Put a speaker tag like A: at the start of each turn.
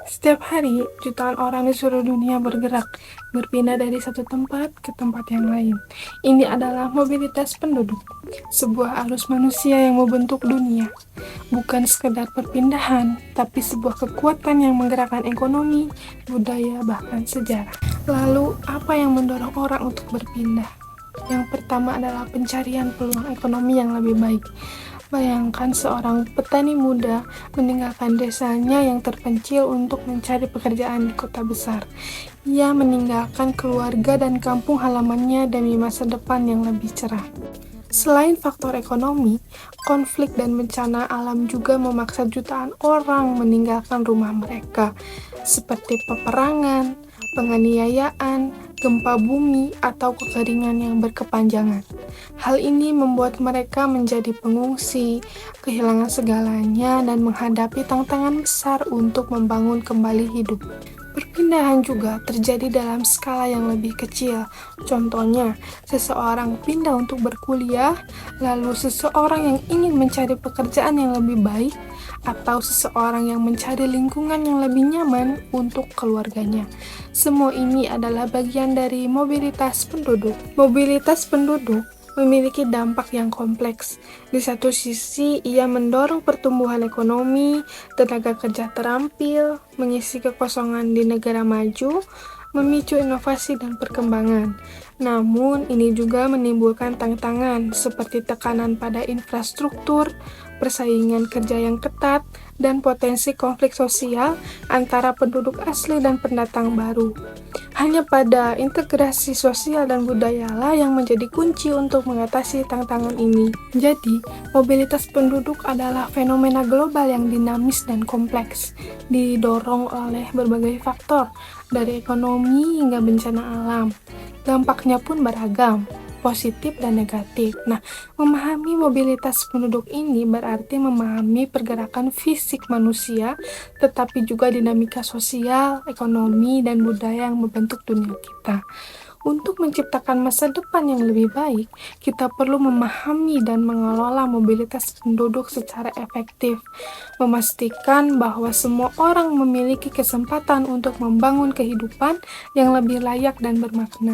A: Setiap hari, jutaan orang di seluruh dunia bergerak, berpindah dari satu tempat ke tempat yang lain. Ini adalah mobilitas penduduk, sebuah arus manusia yang membentuk dunia. Bukan sekedar perpindahan, tapi sebuah kekuatan yang menggerakkan ekonomi, budaya, bahkan sejarah. Lalu, apa yang mendorong orang untuk berpindah? Yang pertama adalah pencarian peluang ekonomi yang lebih baik. Bayangkan seorang petani muda meninggalkan desanya yang terpencil untuk mencari pekerjaan di kota besar. Ia meninggalkan keluarga dan kampung halamannya demi masa depan yang lebih cerah. Selain faktor ekonomi, konflik dan bencana alam juga memaksa jutaan orang meninggalkan rumah mereka, seperti peperangan, penganiayaan, gempa bumi, atau kekeringan yang berkepanjangan. Hal ini membuat mereka menjadi pengungsi, kehilangan segalanya, dan menghadapi tantangan besar untuk membangun kembali hidup. Perpindahan juga terjadi dalam skala yang lebih kecil. Contohnya, seseorang pindah untuk berkuliah, lalu seseorang yang ingin mencari pekerjaan yang lebih baik, atau seseorang yang mencari lingkungan yang lebih nyaman untuk keluarganya. Semua ini adalah bagian dari mobilitas penduduk. Mobilitas penduduk memiliki dampak yang kompleks. Di satu sisi, ia mendorong pertumbuhan ekonomi, tenaga kerja terampil, mengisi kekosongan di negara maju, memicu inovasi dan perkembangan. Namun, ini juga menimbulkan tantangan seperti tekanan pada infrastruktur, persaingan kerja yang ketat, dan potensi konflik sosial antara penduduk asli dan pendatang baru. Hanya pada integrasi sosial dan budayalah yang menjadi kunci untuk mengatasi tantangan ini. Jadi, mobilitas penduduk adalah fenomena global yang dinamis dan kompleks, didorong oleh berbagai faktor, dari ekonomi hingga bencana alam. Dampaknya pun beragam, positif dan negatif. Nah, memahami mobilitas penduduk ini berarti memahami pergerakan fisik manusia, tetapi juga dinamika sosial, ekonomi, dan budaya yang membentuk dunia kita. Untuk menciptakan masa depan yang lebih baik, kita perlu memahami dan mengelola mobilitas penduduk secara efektif, memastikan bahwa semua orang memiliki kesempatan untuk membangun kehidupan yang lebih layak dan bermakna.